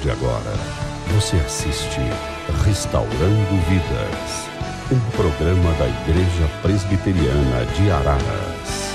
de agora, você assiste Restaurando Vidas, um programa da Igreja Presbiteriana de Araras.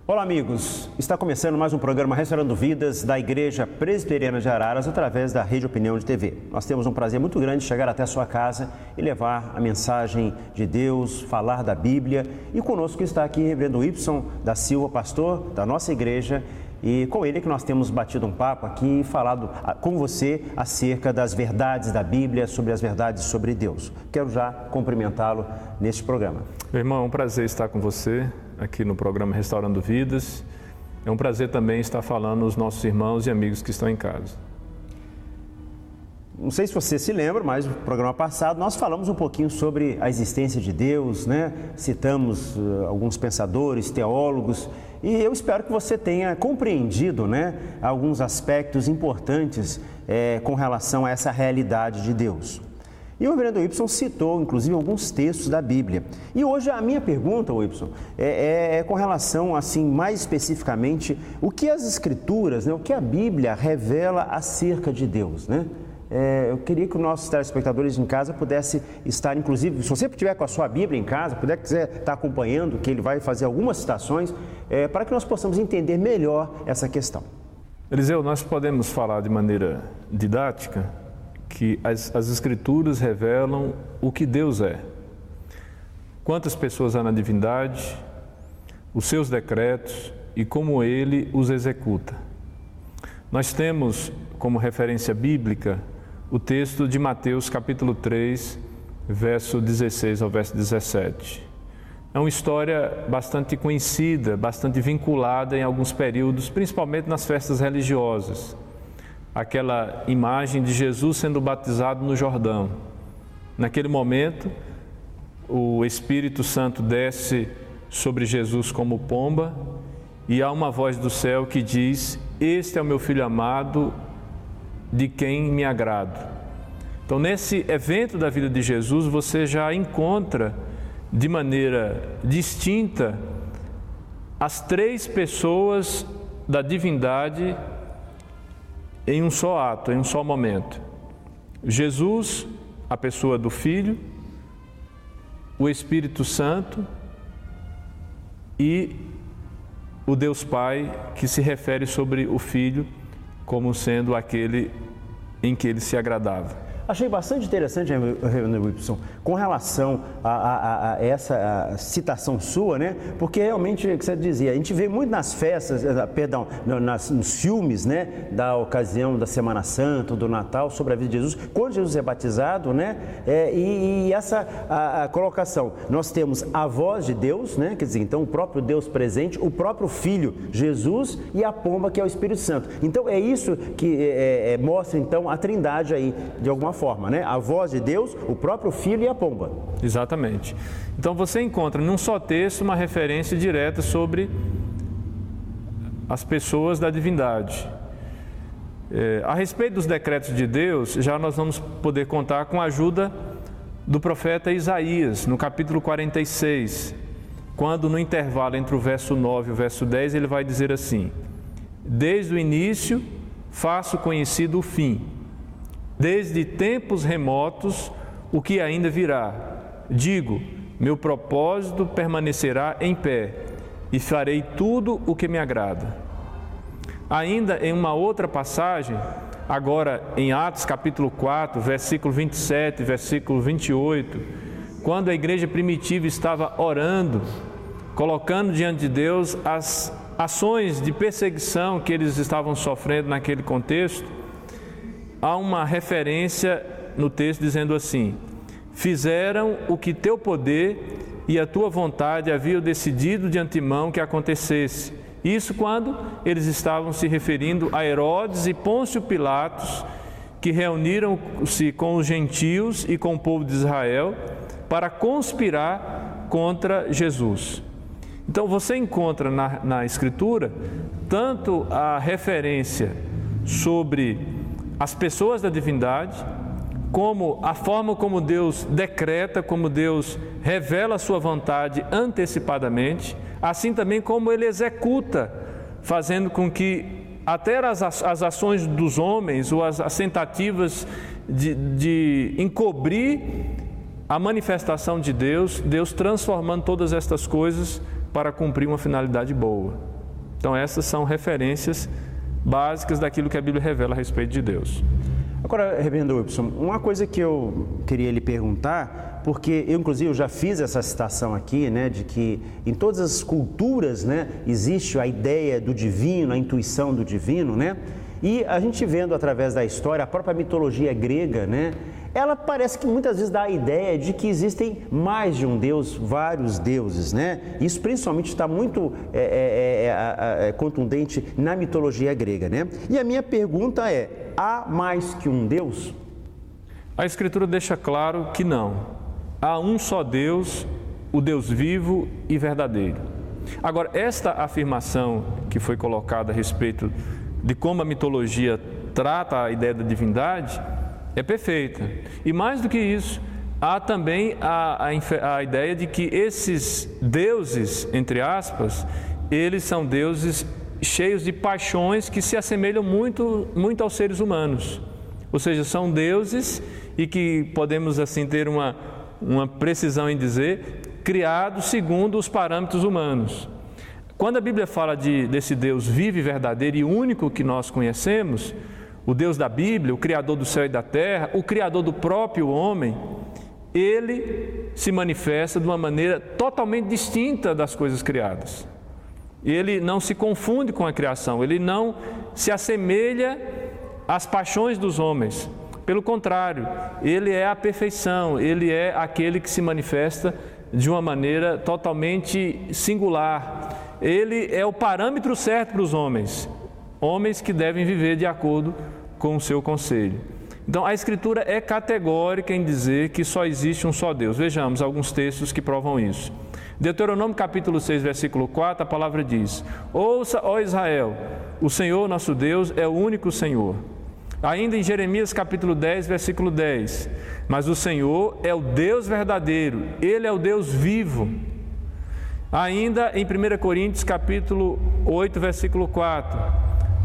Olá amigos, está começando mais um programa Restaurando Vidas da Igreja Presbiteriana de Araras através da Rede Opinião de TV. Nós temos um prazer muito grande de chegar até a sua casa e levar a mensagem de Deus, falar da Bíblia. E conosco está aqui o reverendo Ibson da Silva, pastor da nossa igreja, e com ele que nós temos batido um papo aqui e falado com você acerca das verdades da Bíblia, sobre as verdades sobre Deus. Quero já cumprimentá-lo neste programa. Meu irmão, é um prazer estar com você aqui no programa Restaurando Vidas. É um prazer também estar falando aos nossos irmãos e amigos que estão em casa. Não sei se você se lembra, mas no programa passado nós falamos um pouquinho sobre a existência de Deus, né? Citamos alguns pensadores, teólogos, e eu espero que você tenha compreendido, né, alguns aspectos importantes com relação a essa realidade de Deus. E o reverendo Ibson citou, inclusive, alguns textos da Bíblia. E hoje a minha pergunta, Ibson, é com relação, assim, mais especificamente, o que as Escrituras, né, o que a Bíblia revela acerca de Deus, né? Eu queria que os nossos telespectadores em casa pudessem estar, inclusive, se você estiver com a sua Bíblia em casa, quiser estar acompanhando, que ele vai fazer algumas citações, para que nós possamos entender melhor essa questão. Eliseu, nós podemos falar de maneira didática que as Escrituras revelam o que Deus é. Quantas pessoas há na divindade, os seus decretos e como Ele os executa. Nós temos como referência bíblica o texto de Mateus capítulo 3, verso 16 ao verso 17. É uma história bastante conhecida, bastante vinculada em alguns períodos, principalmente nas festas religiosas. Aquela imagem de Jesus sendo batizado no Jordão. Naquele momento, o Espírito Santo desce sobre Jesus como pomba e há uma voz do céu que diz: "Este é o meu Filho amado, de quem me agrado". Então, nesse evento da vida de Jesus, você já encontra de maneira distinta as três pessoas da divindade em um só ato, em um só momento. Jesus, a pessoa do Filho, o Espírito Santo e o Deus Pai, que se refere sobre o Filho como sendo aquele em que ele se agradava. Achei bastante interessante, reverendo Ibson, com relação a essa citação sua, né? Porque realmente, o que você dizia, a gente vê muito nas festas, nos filmes, né? Da ocasião da Semana Santa, do Natal, sobre a vida de Jesus, quando Jesus é batizado, né? E essa a colocação, nós temos a voz de Deus, né? Quer dizer, então o próprio Deus presente, o próprio Filho, Jesus, e a pomba, que é o Espírito Santo. Então é isso que mostra então a trindade aí, de alguma forma, né? A voz de Deus, o próprio Filho e a pomba. Exatamente. Então você encontra num só texto uma referência direta sobre as pessoas da divindade. A respeito dos decretos de Deus, já nós vamos poder contar com a ajuda do profeta Isaías, no capítulo 46, quando no intervalo entre o verso 9 e o verso 10, ele vai dizer assim: "Desde o início faço conhecido o fim, desde tempos remotos o que ainda virá. Digo, meu propósito permanecerá em pé e farei tudo o que me agrada." Ainda em uma outra passagem, agora em Atos capítulo 4, versículo 27, versículo 28, quando a igreja primitiva estava orando, colocando diante de Deus as ações de perseguição que eles estavam sofrendo naquele contexto, há uma referência no texto dizendo assim: "Fizeram o que teu poder e a tua vontade haviam decidido de antemão que acontecesse." Isso quando eles estavam se referindo a Herodes e Pôncio Pilatos, que reuniram-se com os gentios e com o povo de Israel para conspirar contra Jesus. Então você encontra na Escritura tanto a referência sobre as pessoas da divindade, como a forma como Deus decreta, como Deus revela a sua vontade antecipadamente, assim também como Ele executa fazendo com que até as ações dos homens ou as tentativas de encobrir a manifestação de Deus, Deus transformando todas estas coisas para cumprir uma finalidade boa. Então essas são referências básicas daquilo que a Bíblia revela a respeito de Deus. Agora, Reverendo Wilson, uma coisa que eu queria lhe perguntar, porque eu, inclusive, eu já fiz essa citação aqui, né, de que em todas as culturas, né, existe a ideia do divino, a intuição do divino, né, e a gente vendo através da história, a própria mitologia grega, né, ela parece que muitas vezes dá a ideia de que existem mais de um Deus, vários deuses, né? Isso principalmente está muito contundente na mitologia grega, né? E a minha pergunta é, há mais que um Deus? A Escritura deixa claro que não. Há um só Deus, o Deus vivo e verdadeiro. Agora, esta afirmação que foi colocada a respeito de como a mitologia trata a ideia da divindade é perfeita. E mais do que isso, há também a ideia de que esses deuses, entre aspas, eles são deuses cheios de paixões que se assemelham muito aos seres humanos. Ou seja, são deuses e que podemos assim ter uma precisão em dizer, criados segundo os parâmetros humanos. Quando a Bíblia fala desse Deus vivo e verdadeiro e único que nós conhecemos, o Deus da Bíblia, o Criador do céu e da terra, o Criador do próprio homem, ele se manifesta de uma maneira totalmente distinta das coisas criadas. Ele não se confunde com a criação, ele não se assemelha às paixões dos homens. Pelo contrário, ele é a perfeição, ele é aquele que se manifesta de uma maneira totalmente singular. Ele é o parâmetro certo para os homens que devem viver de acordo com o seu conselho. Então, a Escritura é categórica em dizer que só existe um só Deus. Vejamos alguns textos que provam isso. Deuteronômio capítulo 6, versículo 4, a palavra diz: ouça, ó Israel, o Senhor nosso Deus é o único Senhor. Ainda em Jeremias capítulo 10, versículo 10, mas o Senhor é o Deus verdadeiro, Ele é o Deus vivo. Ainda em 1 Coríntios capítulo 8, versículo 4,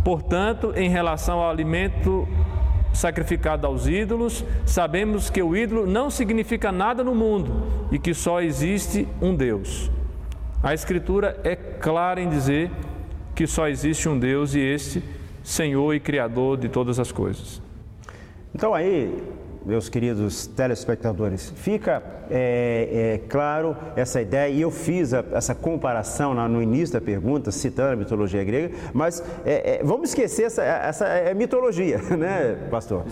portanto, em relação ao alimento sacrificado aos ídolos, sabemos que o ídolo não significa nada no mundo e que só existe um Deus. A Escritura é clara em dizer que só existe um Deus e este Senhor e Criador de todas as coisas. Então aí, meus queridos telespectadores, fica claro essa ideia, e eu fiz essa comparação no início da pergunta, citando a mitologia grega, mas vamos esquecer essa mitologia, né, pastor?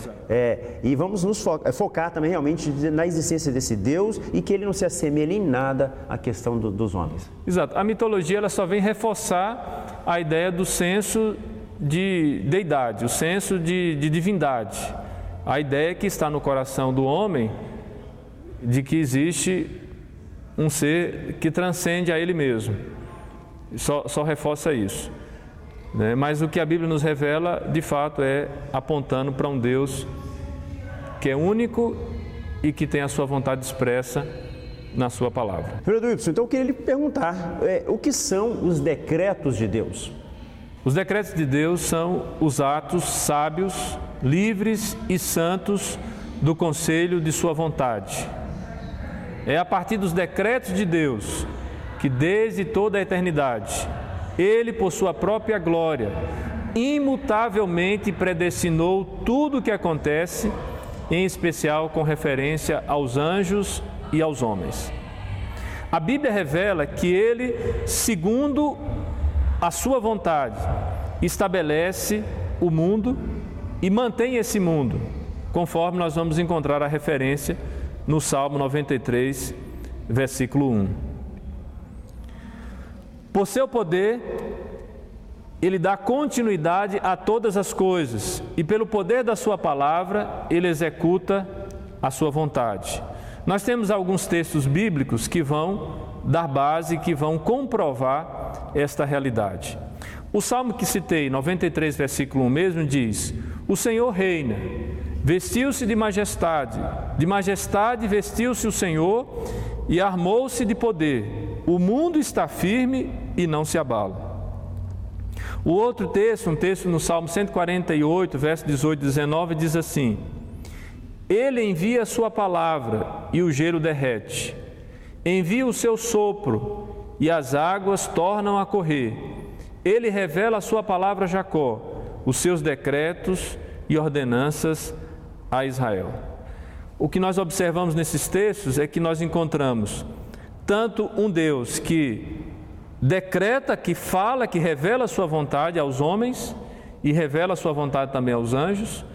E vamos nos focar também realmente na existência desse Deus e que ele não se assemelha em nada à questão dos homens. Exato. A mitologia ela só vem reforçar a ideia do senso de deidade, o senso de divindade. A ideia que está no coração do homem de que existe um ser que transcende a ele mesmo. Só reforça isso, né? Mas o que a Bíblia nos revela, de fato, é apontando para um Deus que é único e que tem a sua vontade expressa na sua palavra. Reverendo Wilson, então eu queria lhe perguntar, o que são os decretos de Deus? Os decretos de Deus são os atos sábios, livres e santos do conselho de sua vontade. É a partir dos decretos de Deus que desde toda a eternidade, Ele, por sua própria glória, imutavelmente predestinou tudo o que acontece, em especial com referência aos anjos e aos homens. A Bíblia revela que Ele, segundo a sua vontade, estabelece o mundo e mantém esse mundo, conforme nós vamos encontrar a referência no Salmo 93, versículo 1. Por seu poder, Ele dá continuidade a todas as coisas e pelo poder da sua palavra, Ele executa a sua vontade. Nós temos alguns textos bíblicos que vão dar base, que vão comprovar esta realidade. O Salmo que citei, 93, versículo 1 mesmo, diz: o Senhor reina, vestiu-se de majestade vestiu-se o Senhor e armou-se de poder. O mundo está firme e não se abala. O outro texto, um texto no Salmo 148, verso 18 e 19, diz assim: Ele envia a sua palavra e o gelo derrete. Envia o seu sopro e as águas tornam a correr. Ele revela a sua palavra a Jacó, os seus decretos e ordenanças a Israel. O que nós observamos nesses textos é que nós encontramos tanto um Deus que decreta, que fala, que revela a sua vontade aos homens e revela a sua vontade também aos anjos.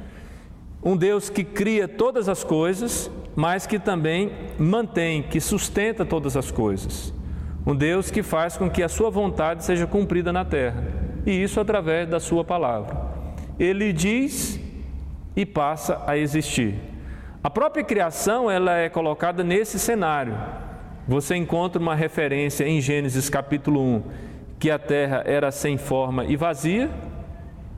Um Deus que cria todas as coisas, mas que também mantém, que sustenta todas as coisas. Um Deus que faz com que a sua vontade seja cumprida na terra, e isso através da sua palavra. Ele diz e passa a existir. A própria criação, ela é colocada nesse cenário. Você encontra uma referência em Gênesis capítulo 1, que a terra era sem forma e vazia,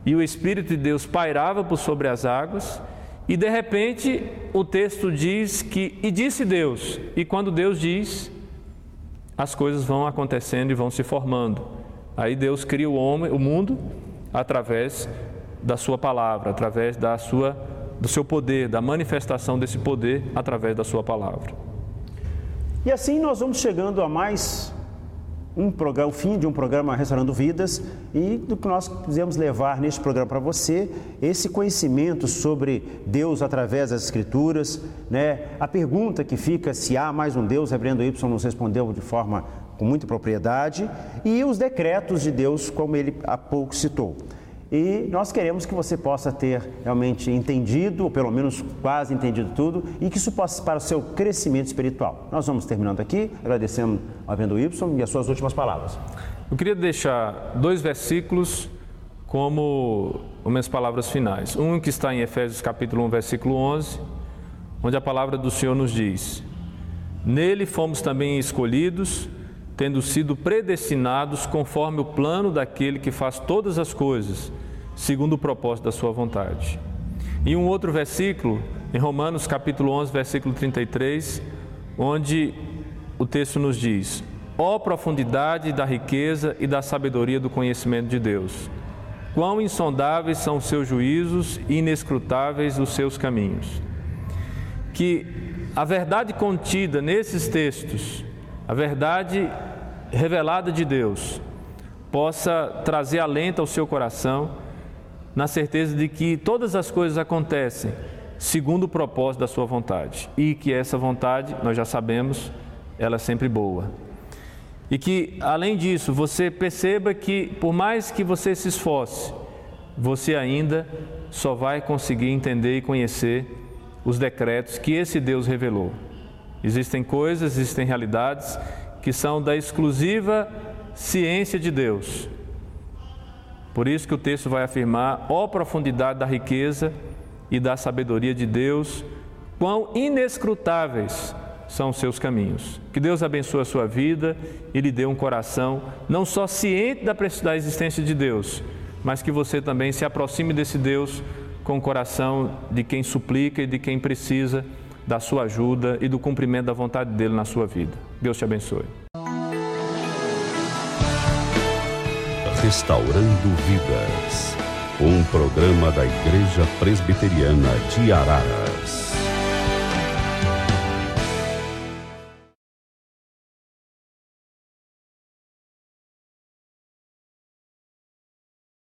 e o Espírito de Deus pairava por sobre as águas, e de repente o texto diz que, e disse Deus, e quando Deus diz, as coisas vão acontecendo e vão se formando. Aí Deus cria o homem, o mundo, através da sua palavra, através do seu poder, da manifestação desse poder através da sua palavra. E assim nós vamos chegando a mais o fim de um programa Restaurando Vidas, e do que nós quisemos levar neste programa para você, esse conhecimento sobre Deus através das Escrituras, né? A pergunta que fica, se há mais um Deus, Reverendo Y nos respondeu com muita propriedade, e os decretos de Deus, como ele há pouco citou. E nós queremos que você possa ter realmente entendido, ou pelo menos quase entendido tudo, e que isso possa para o seu crescimento espiritual. Nós vamos terminando aqui, agradecendo ao Reverendo Y e as suas últimas palavras. Eu queria deixar 2 versículos como minhas palavras finais. Um que está em Efésios capítulo 1, versículo 11, onde a palavra do Senhor nos diz: Nele fomos também escolhidos, tendo sido predestinados conforme o plano daquele que faz todas as coisas, segundo o propósito da sua vontade. E um outro versículo, em Romanos capítulo 11, versículo 33, onde o texto nos diz: Ó profundidade da riqueza e da sabedoria do conhecimento de Deus! Quão insondáveis são os seus juízos e inescrutáveis os seus caminhos! Que a verdade contida nesses textos, a verdade revelada de Deus, possa trazer alento ao seu coração, na certeza de que todas as coisas acontecem segundo o propósito da sua vontade, e que essa vontade, nós já sabemos, ela é sempre boa. E que, além disso, você perceba que, por mais que você se esforce, você ainda só vai conseguir entender e conhecer os decretos que esse Deus revelou. Existem coisas, existem realidades que são da exclusiva ciência de Deus. Por isso que o texto vai afirmar: ó profundidade da riqueza e da sabedoria de Deus, quão inescrutáveis são os seus caminhos. Que Deus abençoe a sua vida e lhe dê um coração não só ciente da existência de Deus, mas que você também se aproxime desse Deus com o coração de quem suplica e de quem precisa da sua ajuda e do cumprimento da vontade dele na sua vida. Deus te abençoe. Restaurando Vidas, um programa da Igreja Presbiteriana de Araras.